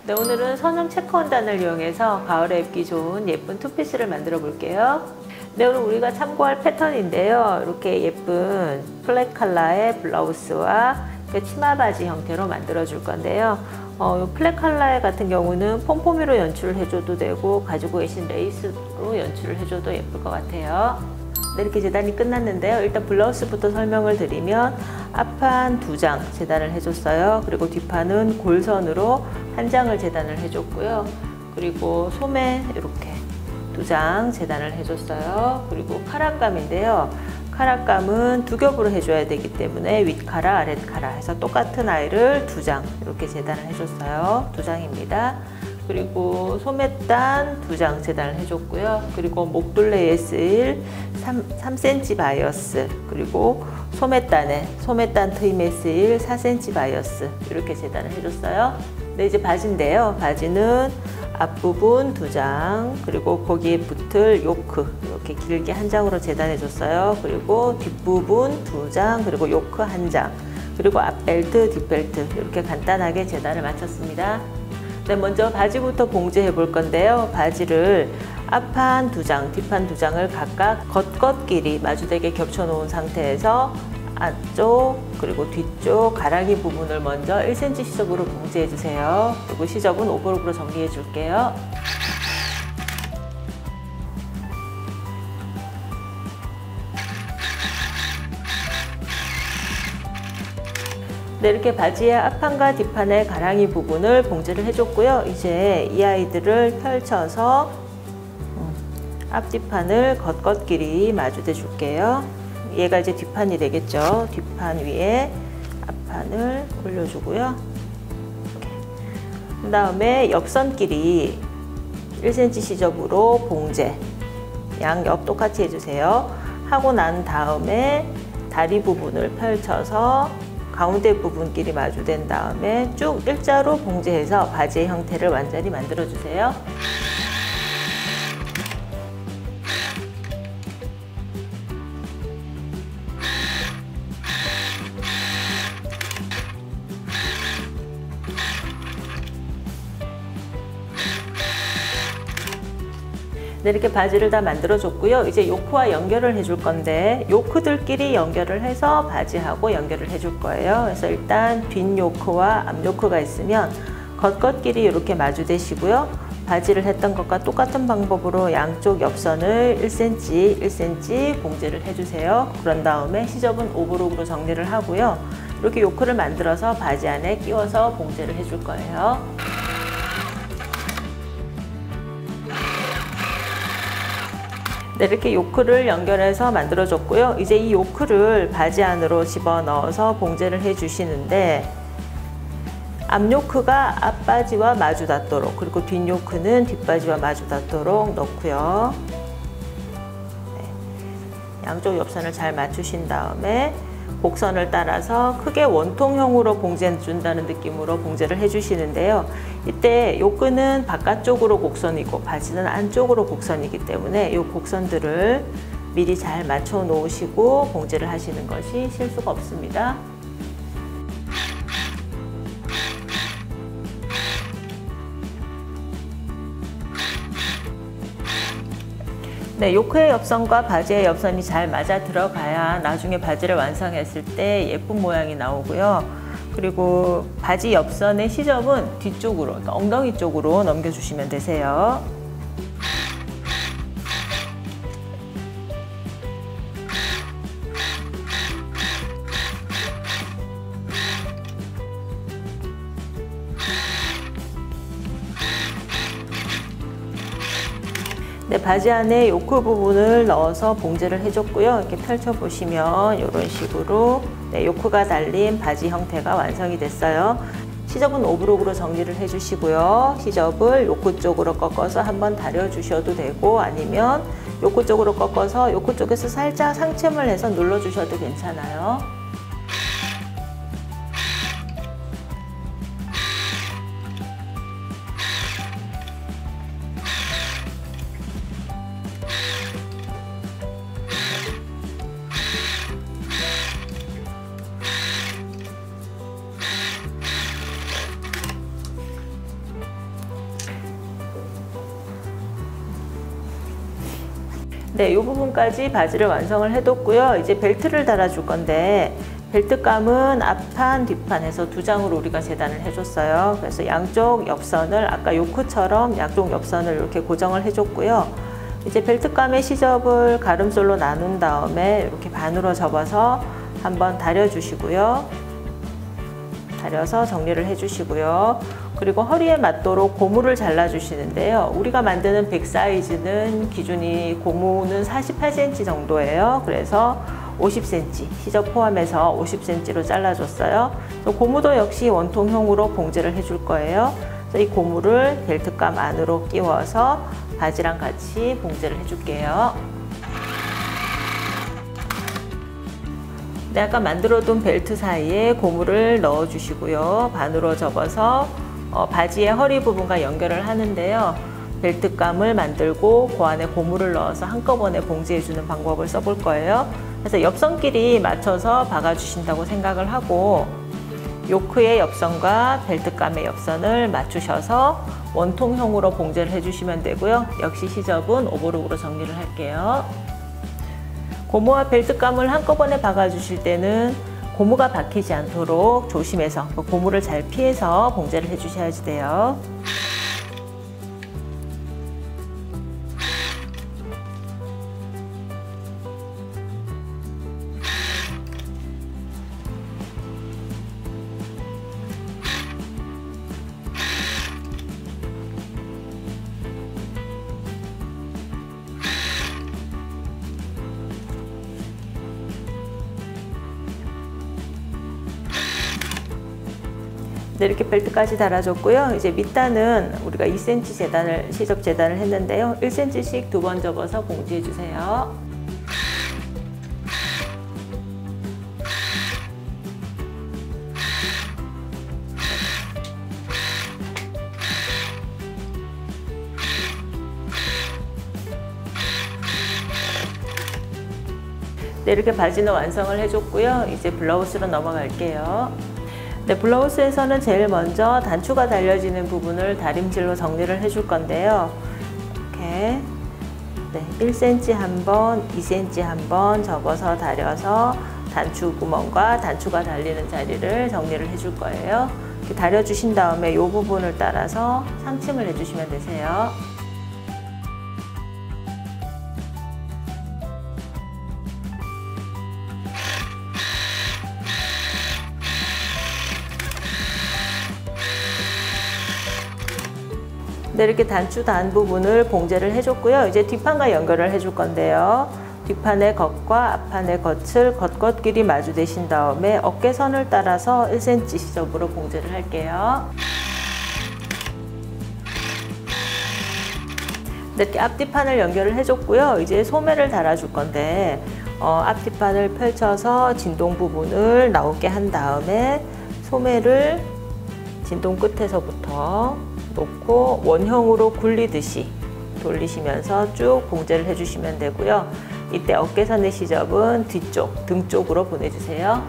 네, 오늘은 선움 체크원단을 이용해서 가을에 입기 좋은 예쁜 투피스를 만들어 볼게요. 네, 오늘 우리가 참고할 패턴인데요. 이렇게 예쁜 플랫 컬러의 블라우스와 치마 바지 형태로 만들어 줄 건데요. 플랫 컬러 같은 경우는 폼포미로 연출을 해줘도 되고 가지고 계신 레이스로 연출을 해줘도 예쁠 것 같아요. 네, 이렇게 재단이 끝났는데요. 일단 블라우스부터 설명을 드리면 앞판 2장 재단을 해줬어요. 그리고 뒷판은 골선으로 1장을 재단을 해줬고요. 그리고 소매 이렇게 2장 재단을 해줬어요. 그리고 카라감인데요. 카라감은 2겹으로 해줘야 되기 때문에 윗카라, 아랫카라 해서 똑같은 아이를 2장 이렇게 재단을 해줬어요. 2장입니다. 그리고 소매단 2장 재단을 해줬고요. 그리고 목둘레에 쓰일 3cm 바이어스, 그리고 소매단 트임에 쓰일 4cm 바이어스 이렇게 재단을 해줬어요. 네, 이제 바지인데요. 바지는 앞부분 2장, 그리고 거기에 붙을 요크 이렇게 길게 1장으로 재단해 줬어요. 그리고 뒷부분 2장, 그리고 요크 1장, 그리고 앞벨트, 뒷벨트 이렇게 간단하게 재단을 마쳤습니다. 네, 먼저 바지부터 봉제해 볼 건데요. 바지를 앞판 2장, 뒷판 2장을 각각 겉겉끼리 마주되게 겹쳐 놓은 상태에서 앞쪽 그리고 뒤쪽 가랑이 부분을 먼저 1cm 시접으로 봉제해 주세요. 그리고 시접은 오버록으로 정리해 줄게요. 네, 이렇게 바지의 앞판과 뒷판의 가랑이 부분을 봉제를 해줬고요. 이제 이 아이들을 펼쳐서 앞뒷판을 겉겉끼리 마주대 줄게요. 얘가 이제 뒷판이 되겠죠. 뒷판 위에 앞판을 올려주고요. 그 다음에 옆선끼리 1cm 시접으로 봉제, 양옆 똑같이 해주세요. 하고 난 다음에 다리 부분을 펼쳐서 가운데 부분끼리 마주된 다음에 쭉 일자로 봉제해서 바지의 형태를 완전히 만들어 주세요. 네, 이렇게 바지를 다 만들어 줬고요. 이제 요크와 연결을 해줄 건데 요크들끼리 연결을 해서 바지하고 연결을 해줄 거예요. 그래서 일단 뒷 요크와 앞 요크가 있으면 겉겉끼리 이렇게 마주대시고요. 바지를 했던 것과 똑같은 방법으로 양쪽 옆선을 1cm, 1cm 봉제를 해주세요. 그런 다음에 시접은 오버록으로 정리를 하고요. 이렇게 요크를 만들어서 바지 안에 끼워서 봉제를 해줄 거예요. 네, 이렇게 요크를 연결해서 만들어 줬고요. 이제 이 요크를 바지 안으로 집어넣어서 봉제를 해 주시는데 앞 요크가 앞바지와 마주 닿도록, 그리고 뒷 요크는 뒷바지와 마주 닿도록 넣고요. 네, 양쪽 옆선을 잘 맞추신 다음에 곡선을 따라서 크게 원통형으로 봉제 준다는 느낌으로 봉제를 해주시는데요. 이때 요끈은 바깥쪽으로 곡선이고 바지는 안쪽으로 곡선이기 때문에 이 곡선들을 미리 잘 맞춰 놓으시고 봉제를 하시는 것이 실수가 없습니다. 네, 요크의 옆선과 바지의 옆선이 잘 맞아 들어가야 나중에 바지를 완성했을 때 예쁜 모양이 나오고요. 그리고 바지 옆선의 시접은 뒤쪽으로, 그러니까 엉덩이 쪽으로 넘겨주시면 되세요. 네, 바지 안에 요크 부분을 넣어서 봉제를 해줬고요. 이렇게 펼쳐보시면 이런 식으로 네, 요크가 달린 바지 형태가 완성이 됐어요. 시접은 오브록으로 정리를 해주시고요. 시접을 요크 쪽으로 꺾어서 한번 다려주셔도 되고 아니면 요크 쪽으로 꺾어서 요크 쪽에서 살짝 상침을 해서 눌러주셔도 괜찮아요. 네, 이 부분까지 바지를 완성을 해뒀고요. 이제 벨트를 달아줄 건데 벨트감은 앞판, 뒷판에서 두 장으로 우리가 재단을 해줬어요. 그래서 양쪽 옆선을 아까 요크처럼 양쪽 옆선을 이렇게 고정을 해줬고요. 이제 벨트감의 시접을 가름솔로 나눈 다음에 이렇게 반으로 접어서 한번 다려주시고요. 다려서 정리를 해주시고요. 그리고 허리에 맞도록 고무를 잘라주시는데요. 우리가 만드는 백 사이즈는 기준이 고무는 48cm 정도예요. 그래서 50cm, 시접 포함해서 50cm로 잘라줬어요. 고무도 역시 원통형으로 봉제를 해줄 거예요. 그래서 이 고무를 벨트감 안으로 끼워서 바지랑 같이 봉제를 해줄게요. 네, 아까 만들어둔 벨트 사이에 고무를 넣어주시고요. 반으로 접어서 바지의 허리 부분과 연결을 하는데요. 벨트감을 만들고 그 안에 고무를 넣어서 한꺼번에 봉제해주는 방법을 써볼 거예요. 그래서 옆선끼리 맞춰서 박아주신다고 생각을 하고 요크의 옆선과 벨트감의 옆선을 맞추셔서 원통형으로 봉제를 해주시면 되고요. 역시 시접은 오버록으로 정리를 할게요. 고무와 벨트감을 한꺼번에 박아주실 때는 고무가 박히지 않도록 조심해서 고무를 잘 피해서 봉제를 해주셔야지 돼요. 네, 이렇게 벨트까지 달아줬고요. 이제 밑단은 우리가 2cm 시접 재단을 했는데요. 1cm씩 두 번 접어서 봉지해 주세요. 네, 이렇게 바지는 완성을 해줬고요. 이제 블라우스로 넘어갈게요. 네, 블라우스에서는 제일 먼저 단추가 달려지는 부분을 다림질로 정리를 해줄 건데요. 이렇게 1cm 한 번, 2cm 한 번 접어서 다려서 단추 구멍과 단추가 달리는 자리를 정리를 해줄 거예요. 이렇게 다려주신 다음에 이 부분을 따라서 상침을 해주시면 되세요. 네, 이렇게 단추 단 부분을 봉제를 해줬고요. 이제 뒷판과 연결을 해줄 건데요. 뒷판의 겉과 앞판의 겉을 겉겉끼리 마주대신 다음에 어깨선을 따라서 1cm 시접으로 봉제를 할게요. 네, 이렇게 앞뒷판을 연결을 해줬고요. 이제 소매를 달아줄 건데 앞뒷판을 펼쳐서 진동 부분을 나오게 한 다음에 소매를 진동 끝에서부터 놓고 원형으로 굴리듯이 돌리시면서 쭉 봉제를 해주시면 되고요. 이때 어깨선의 시접은 뒤쪽, 등 쪽으로 보내주세요.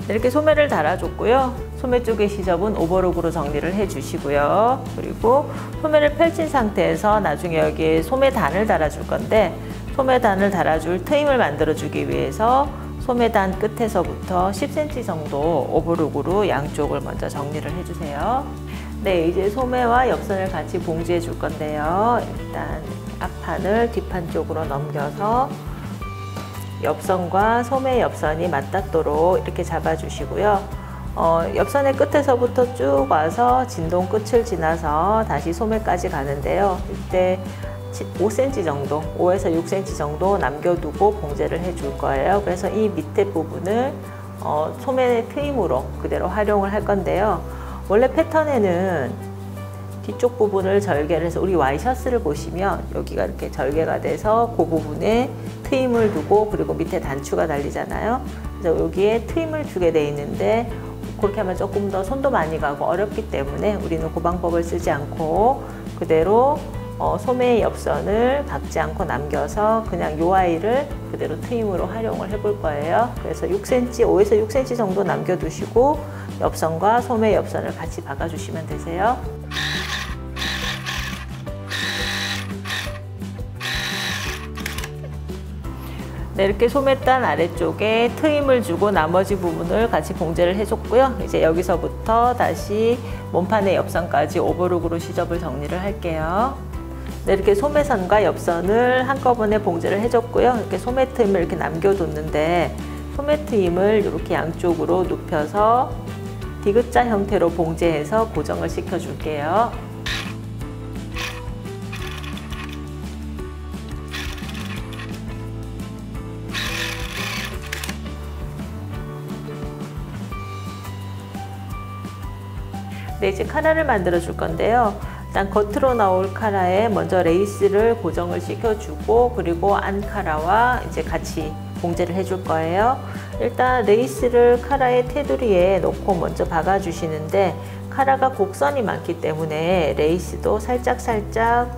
이렇게 소매를 달아줬고요. 소매 쪽의 시접은 오버록으로 정리를 해주시고요. 그리고 소매를 펼친 상태에서 나중에 여기에 소매단을 달아줄 건데 소매단을 달아줄 트임을 만들어주기 위해서 소매단 끝에서부터 10cm 정도 오버록으로 양쪽을 먼저 정리를 해주세요. 네, 이제 소매와 옆선을 같이 봉지해 줄 건데요. 일단 앞판을 뒷판 쪽으로 넘겨서 옆선과 소매 옆선이 맞닿도록 이렇게 잡아주시고요. 옆선의 끝에서부터 쭉 와서 진동 끝을 지나서 다시 소매까지 가는데요. 이때 5cm 정도, 5에서 6cm 정도 남겨두고 봉제를 해줄 거예요. 그래서 이 밑에 부분을 소매 트임으로 그대로 활용을 할 건데요. 원래 패턴에는 뒤쪽 부분을 절개를 해서 우리 와이셔츠를 보시면 여기가 이렇게 절개가 돼서 그 부분에 트임을 두고 그리고 밑에 단추가 달리잖아요. 그래서 여기에 트임을 주게 돼 있는데 그렇게 하면 조금 더 손도 많이 가고 어렵기 때문에 우리는 그 방법을 쓰지 않고 그대로 소매 옆선을 박지 않고 남겨서 그냥 요 아이를 그대로 트임으로 활용을 해볼 거예요. 그래서 6cm, 5에서 6cm 정도 남겨두시고 옆선과 소매 옆선을 같이 박아주시면 되세요. 네, 이렇게 소매단 아래쪽에 트임을 주고 나머지 부분을 같이 봉제를 해줬고요. 이제 여기서부터 다시 몸판의 옆선까지 오버룩으로 시접을 정리를 할게요. 네, 이렇게 소매선과 옆선을 한꺼번에 봉제를 해줬고요. 이렇게 소매 트임을 이렇게 남겨뒀는데 소매 트임을 이렇게 양쪽으로 눕혀서 디귿자 형태로 봉제해서 고정을 시켜줄게요. 네, 이제 카라를 만들어 줄 건데요. 일단 겉으로 나올 카라에 먼저 레이스를 고정을 시켜주고 그리고 안 카라와 이제 같이 봉제를 해줄 거예요. 일단 레이스를 카라의 테두리에 놓고 먼저 박아주시는데 카라가 곡선이 많기 때문에 레이스도 살짝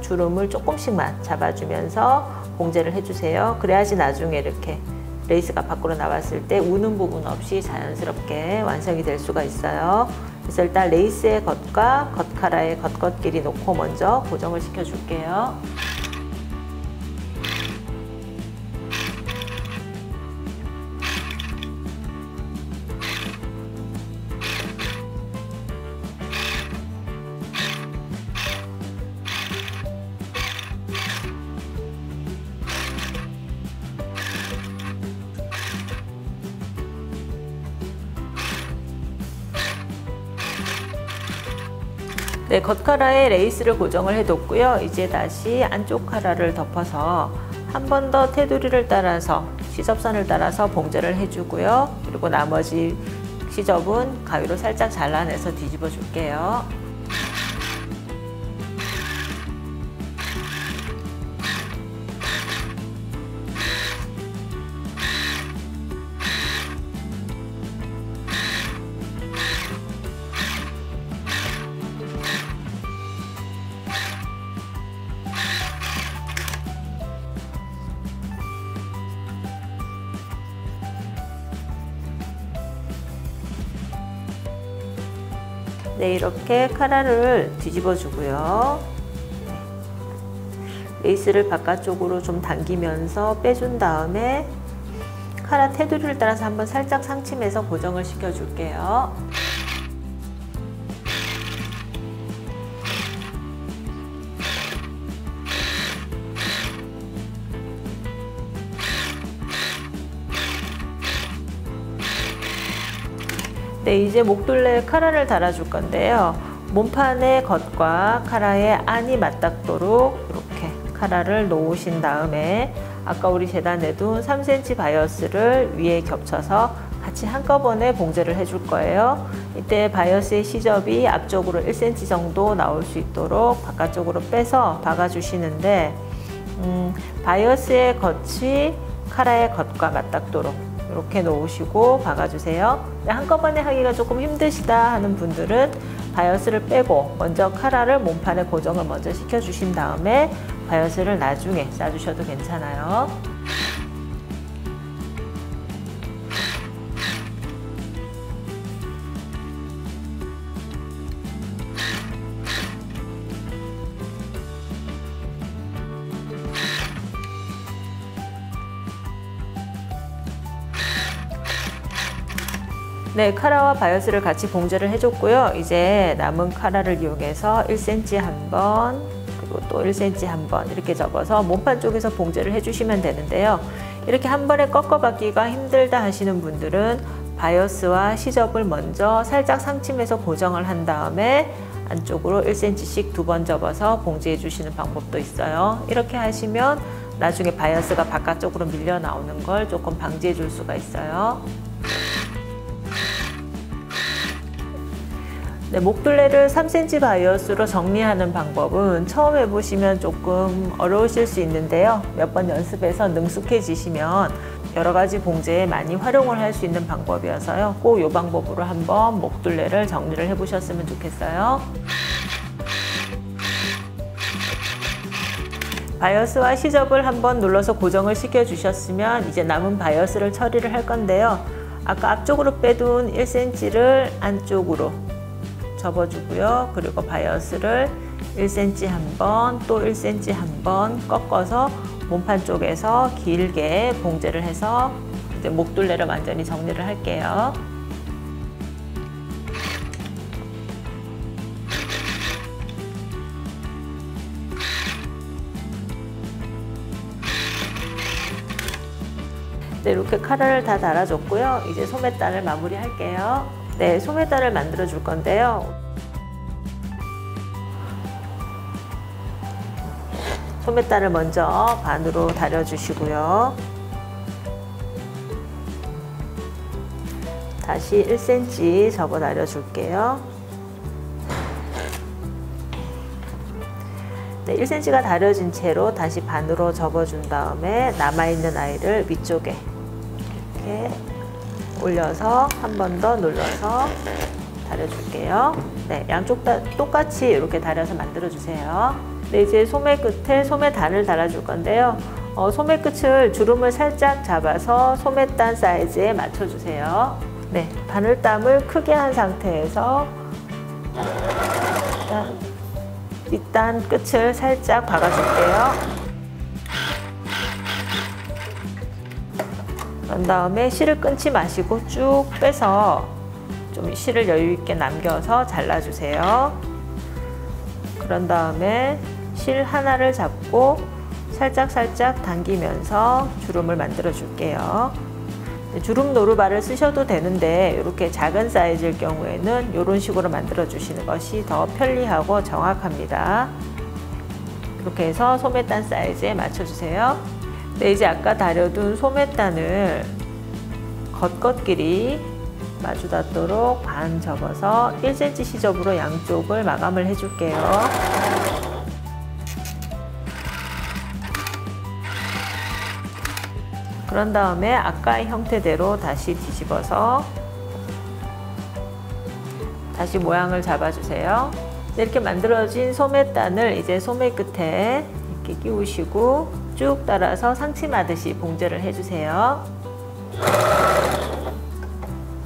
주름을 조금씩만 잡아주면서 봉제를 해주세요. 그래야지 나중에 이렇게 레이스가 밖으로 나왔을 때 우는 부분 없이 자연스럽게 완성이 될 수가 있어요. 그래서 일단 레이스의 겉과 겉카라의 겉끼리 놓고 먼저 고정을 시켜줄게요. 네, 겉카라에 레이스를 고정을 해뒀고요. 이제 다시 안쪽 카라를 덮어서 한 번 더 테두리를 따라서 시접선을 따라서 봉제를 해주고요. 그리고 나머지 시접은 가위로 살짝 잘라내서 뒤집어 줄게요. 네, 이렇게 카라를 뒤집어 주고요. 레이스를 바깥쪽으로 좀 당기면서 빼준 다음에 카라 테두리를 따라서 한번 살짝 상침해서 고정을 시켜 줄게요. 네, 이제 목둘레에 카라를 달아줄 건데요. 몸판의 겉과 카라의 안이 맞닿도록 이렇게 카라를 놓으신 다음에 아까 우리 재단해둔 3cm 바이어스를 위에 겹쳐서 같이 한꺼번에 봉제를 해줄 거예요. 이때 바이어스의 시접이 앞쪽으로 1cm 정도 나올 수 있도록 바깥쪽으로 빼서 박아주시는데 바이어스의 겉이 카라의 겉과 맞닿도록 이렇게 놓으시고 박아주세요. 한꺼번에 하기가 조금 힘드시다 하는 분들은 바이어스를 빼고 먼저 카라를 몸판에 고정을 먼저 시켜주신 다음에 바이어스를 나중에 싸주셔도 괜찮아요. 네, 카라와 바이어스를 같이 봉제를 해줬고요. 이제 남은 카라를 이용해서 1cm 한 번, 그리고 또 1cm 한 번 이렇게 접어서 몸판 쪽에서 봉제를 해주시면 되는데요. 이렇게 한 번에 꺾어받기가 힘들다 하시는 분들은 바이어스와 시접을 먼저 살짝 상침해서 고정을 한 다음에 안쪽으로 1cm씩 두 번 접어서 봉제해 주시는 방법도 있어요. 이렇게 하시면 나중에 바이어스가 바깥쪽으로 밀려 나오는 걸 조금 방지해 줄 수가 있어요. 네, 목둘레를 3cm 바이어스로 정리하는 방법은 처음 해보시면 조금 어려우실 수 있는데요. 몇 번 연습해서 능숙해지시면 여러 가지 봉제에 많이 활용을 할 수 있는 방법이어서요. 꼭 이 방법으로 한번 목둘레를 정리를 해보셨으면 좋겠어요. 바이어스와 시접을 한번 눌러서 고정을 시켜 주셨으면 이제 남은 바이어스를 처리를 할 건데요. 아까 앞쪽으로 빼둔 1cm를 안쪽으로 접어주고요. 그리고 바이어스를 1cm 한 번, 또 1cm 한 번 꺾어서 몸판 쪽에서 길게 봉제를 해서 이제 목둘레를 완전히 정리를 할게요. 네, 이렇게 카라를 다 달아줬고요. 이제 소매단을 마무리 할게요. 네, 소매단을 만들어 줄 건데요. 소매단을 먼저 반으로 다려주시고요. 다시 1cm 접어 다려줄게요. 네, 1cm가 다려진 채로 다시 반으로 접어준 다음에 남아있는 아이를 위쪽에 이렇게 올려서 한 번 더 눌러서 다려줄게요. 네, 양쪽 다 똑같이 이렇게 다려서 만들어주세요. 네, 이제 소매 끝에 소매단을 달아줄 건데요. 소매 끝을 주름을 살짝 잡아서 소매단 사이즈에 맞춰주세요. 네, 바늘땀을 크게 한 상태에서 밑단 끝을 살짝 박아줄게요. 그런 다음에 실을 끊지 마시고 쭉 빼서 좀 실을 여유 있게 남겨서 잘라주세요. 그런 다음에 실 하나를 잡고 살짝 당기면서 주름을 만들어 줄게요. 주름 노루발을 쓰셔도 되는데 이렇게 작은 사이즈일 경우에는 이런 식으로 만들어 주시는 것이 더 편리하고 정확합니다. 이렇게 해서 소매단 사이즈에 맞춰 주세요. 네, 이제 아까 다려둔 소매단을 겉겉끼리 마주 닿도록 반 접어서 1cm 시접으로 양쪽을 마감을 해줄게요. 그런 다음에 아까의 형태대로 다시 뒤집어서 다시 모양을 잡아주세요. 이렇게 만들어진 소매단을 이제 소매 끝에 이렇게 끼우시고 쭉 따라서 상치마듯이 봉제를 해주세요.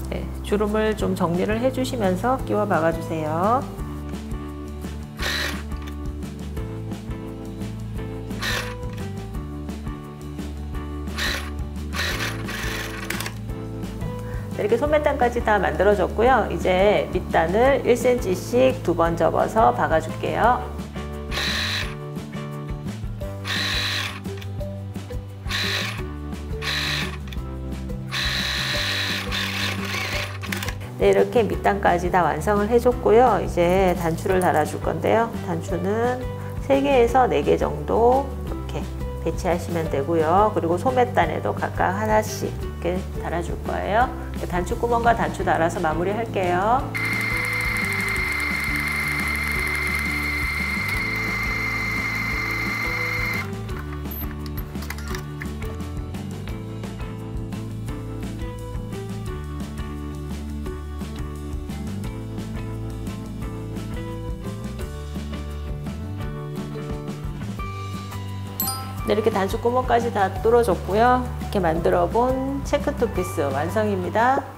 네, 주름을 좀 정리를 해주시면서 끼워 박아주세요. 이렇게 소매단까지 다 만들어졌고요. 이제 밑단을 1cm씩 2번 접어서 박아줄게요. 네, 이렇게 밑단까지 다 완성을 해줬고요. 이제 단추를 달아줄 건데요. 단추는 3개에서 4개 정도 이렇게 배치하시면 되고요. 그리고 소매단에도 각각 하나씩 이렇게 달아줄 거예요. 단추구멍과 단추 달아서 마무리 할게요. 네, 이렇게 단추구멍까지 다 뚫어줬고요. 이렇게 만들어 본 체크 투피스 완성입니다.